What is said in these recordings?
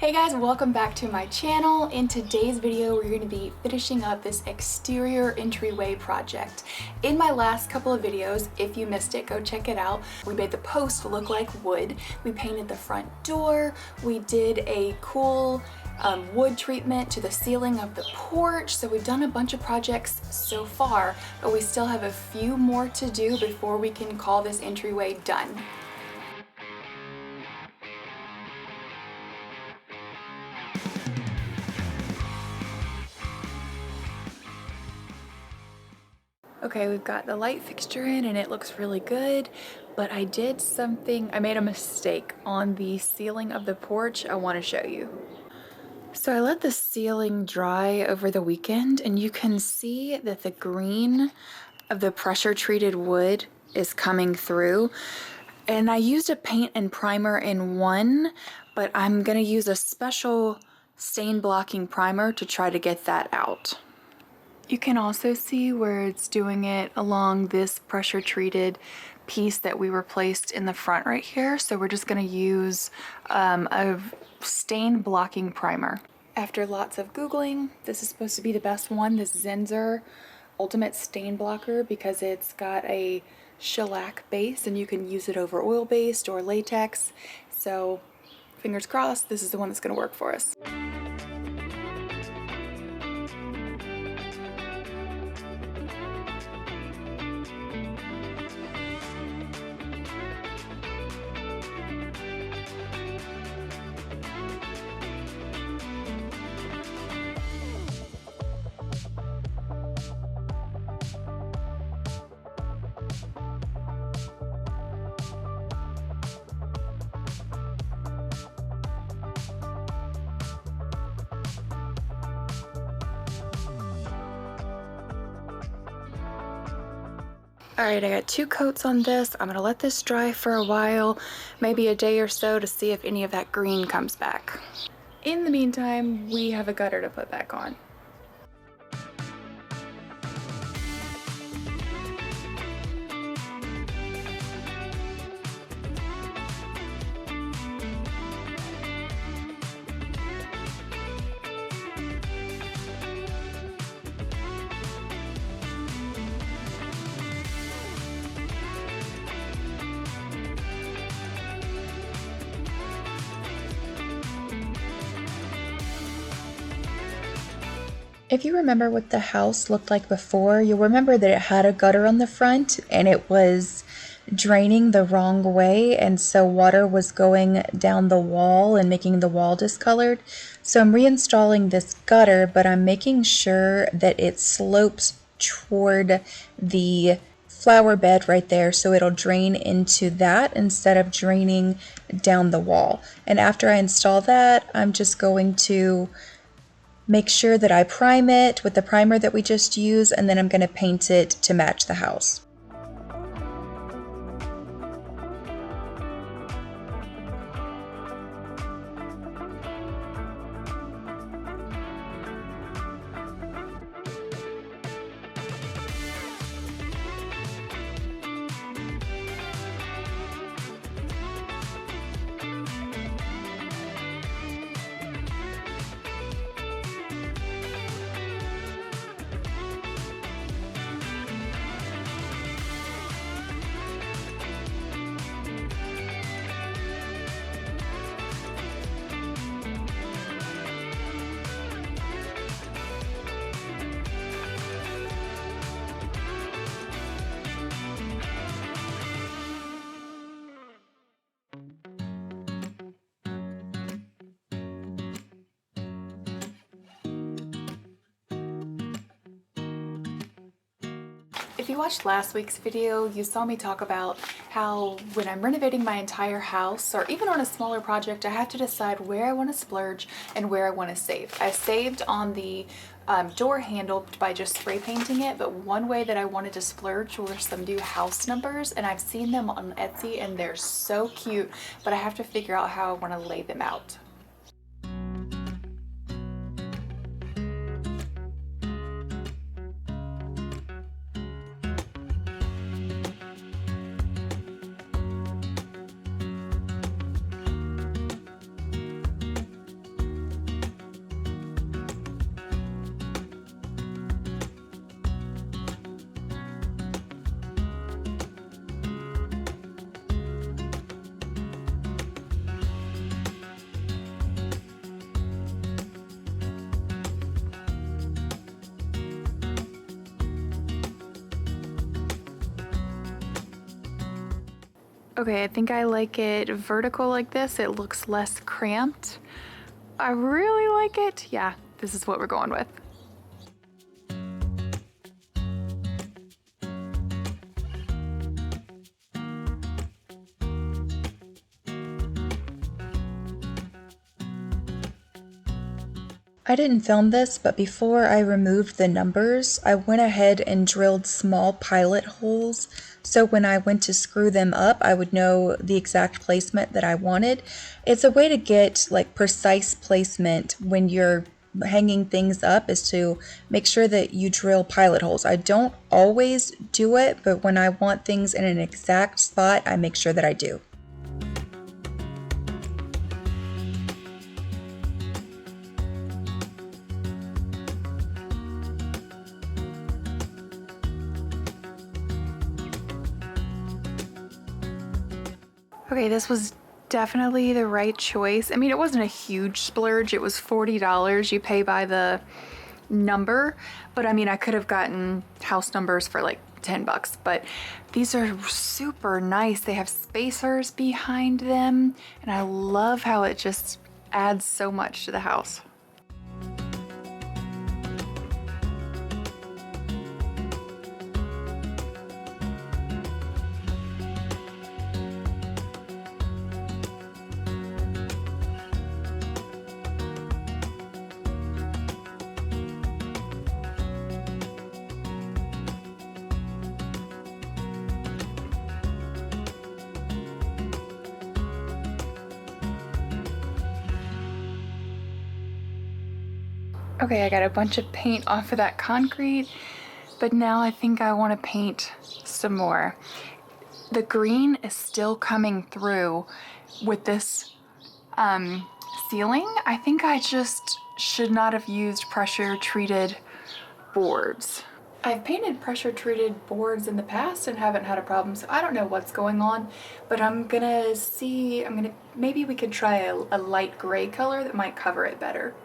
Hey guys, welcome back to my channel. In today's video, we're going to be finishing up this exterior entryway project. In my last couple of videos, if you missed it, go check it out. We made the post look like wood. We painted the front door. We did a cool wood treatment to the ceiling of the porch. So we've done a bunch of projects so far, but we still have a few more to do before we can call this entryway done. Okay, we've got the light fixture in and it looks really good, but I made a mistake on the ceiling of the porch I want to show you. So I let the ceiling dry over the weekend and you can see that the green of the pressure treated wood is coming through. And I used a paint and primer in one, but I'm gonna use a special stain blocking primer to try to get that out. You can also see where it's doing it along this pressure treated piece that we replaced in the front right here. So we're just going to use a stain blocking primer. After lots of Googling, this is supposed to be the best one, this Zenzer Ultimate Stain Blocker, because it's got a shellac base and you can use it over oil-based or latex. So fingers crossed, this is the one that's going to work for us. Alright, I got 2 coats on this. I'm gonna let this dry for a while, maybe a day or so, to see if any of that green comes back. In the meantime, we have a gutter to put back on. If you remember what the house looked like before, you'll remember that it had a gutter on the front and it was draining the wrong way, and so water was going down the wall and making the wall discolored. So I'm reinstalling this gutter, but I'm making sure that it slopes toward the flower bed right there, so it'll drain into that instead of draining down the wall. And after I install that, I'm just going to make sure that I prime it with the primer that we just used, and then I'm going to paint it to match the house. If you watched last week's video, you saw me talk about how when I'm renovating my entire house, or even on a smaller project, I have to decide where I want to splurge and where I want to save. I saved on the door handle by just spray painting it, but one way that I wanted to splurge were some new house numbers, and I've seen them on Etsy and they're so cute, but I have to figure out how I want to lay them out. Okay, I think I like it vertical like this. It looks less cramped. I really like it. Yeah, this is what we're going with. I didn't film this, but before I removed the numbers, I went ahead and drilled small pilot holes. So when I went to screw them up, I would know the exact placement that I wanted. It's a way to get like precise placement when you're hanging things up, is to make sure that you drill pilot holes. I don't always do it, but when I want things in an exact spot, I make sure that I do. Okay, this was definitely the right choice. I mean, it wasn't a huge splurge. It was $40. You pay by the number, but I mean, I could have gotten house numbers for like 10 bucks, but these are super nice. They have spacers behind them, and I love how it just adds so much to the house. Okay, I got a bunch of paint off of that concrete, but now I think I want to paint some more. The green is still coming through with this ceiling. I think I just should not have used pressure treated boards. I've painted pressure treated boards in the past and haven't had a problem, so I don't know what's going on, but maybe we could try a light gray color that might cover it better.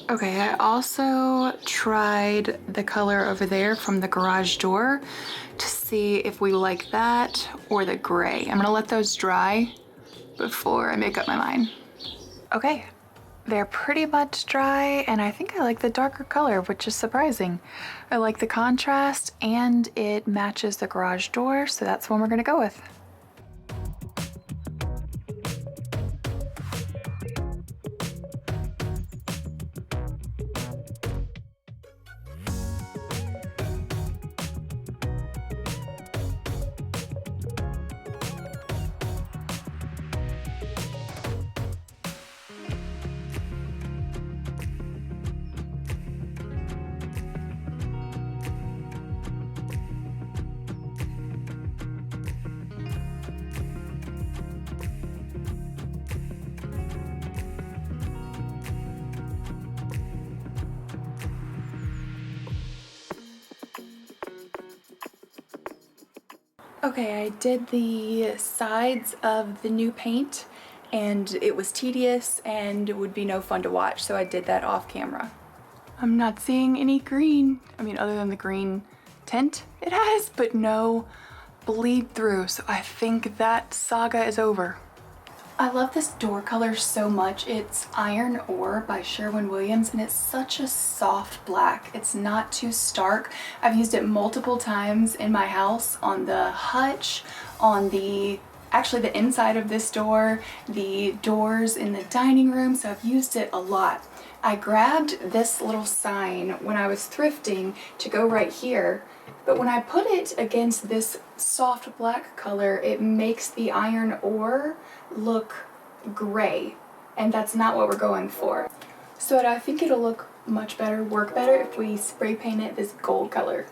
Okay, I also tried the color over there from the garage door to see if we like that or the gray. I'm gonna let those dry before I make up my mind. Okay, they're pretty much dry, and I think I like the darker color, which is surprising. I like the contrast and it matches the garage door, so that's one we're gonna go with. Okay, I did the sides of the new paint and it was tedious and it would be no fun to watch, so I did that off camera. I'm not seeing any green. I mean, other than the green tint it has, but no bleed through, so I think that saga is over. I love this door color so much. It's Iron Ore by Sherwin-Williams, and it's such a soft black. It's not too stark. I've used it multiple times in my house, on the hutch, on actually the inside of this door, the doors in the dining room, so I've used it a lot. I grabbed this little sign when I was thrifting to go right here, but when I put it against this soft black color, it makes the iron ore look gray, and that's not what we're going for. So I think it'll look much better, work better if we spray paint it this gold color.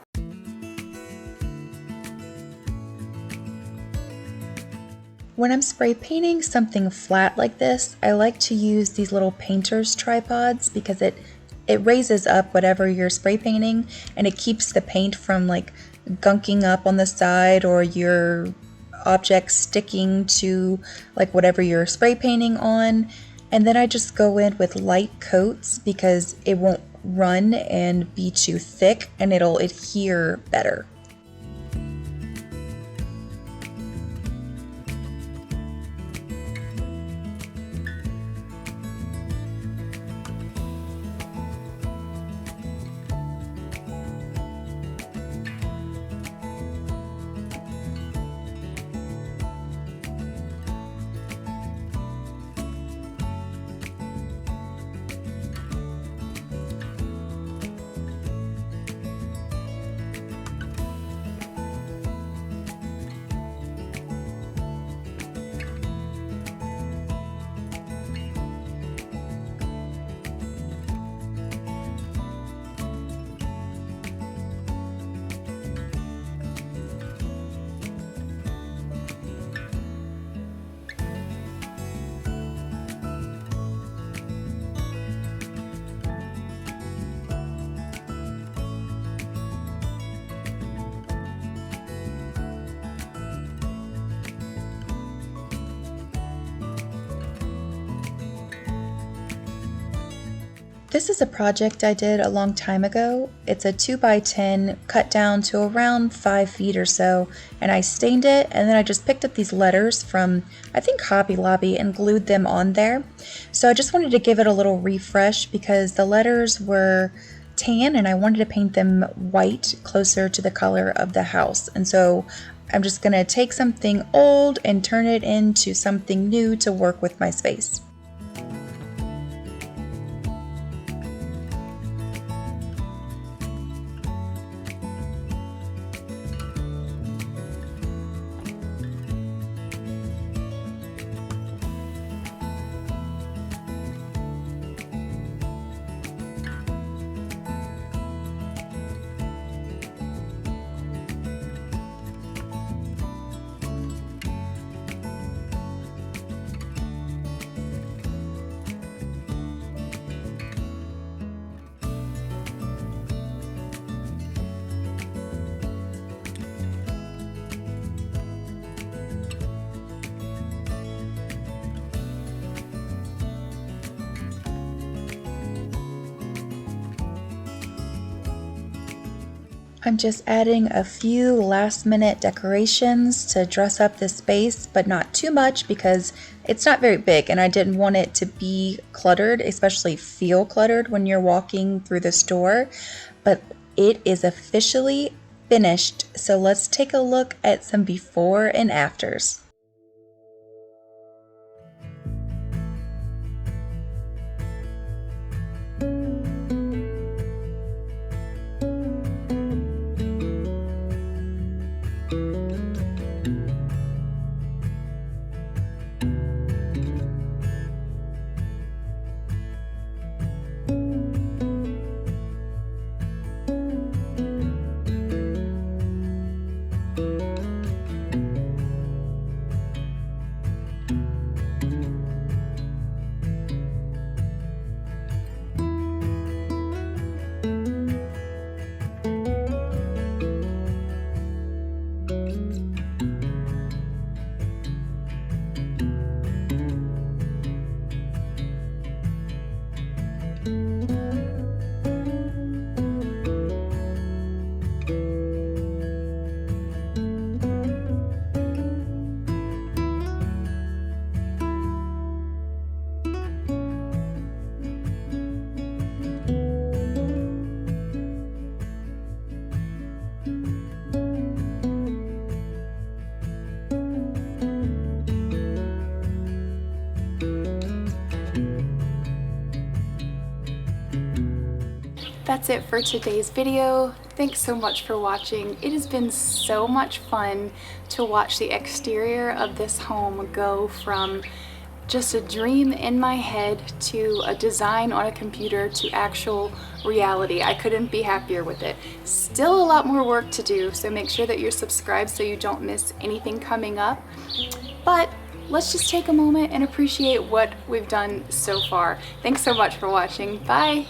When I'm spray painting something flat like this, I like to use these little painter's tripods because it raises up whatever you're spray painting, and it keeps the paint from like gunking up on the side or your object sticking to like whatever you're spray painting on. And then I just go in with light coats because it won't run and be too thick and it'll adhere better. This is a project I did a long time ago. It's a 2x10 cut down to around 5 feet or so, and I stained it, and then I just picked up these letters from, I think, Hobby Lobby and glued them on there. So I just wanted to give it a little refresh because the letters were tan and I wanted to paint them white closer to the color of the house. And so I'm just going to take something old and turn it into something new to work with my space. I'm just adding a few last minute decorations to dress up this space, but not too much because it's not very big and I didn't want it to be cluttered, especially feel cluttered when you're walking through the store. But it is officially finished, so let's take a look at some before and afters. That's it for today's video. Thanks so much for watching. It has been so much fun to watch the exterior of this home go from just a dream in my head to a design on a computer to actual reality. I couldn't be happier with it. Still a lot more work to do, so make sure that you're subscribed so you don't miss anything coming up. But let's just take a moment and appreciate what we've done so far. Thanks so much for watching. Bye!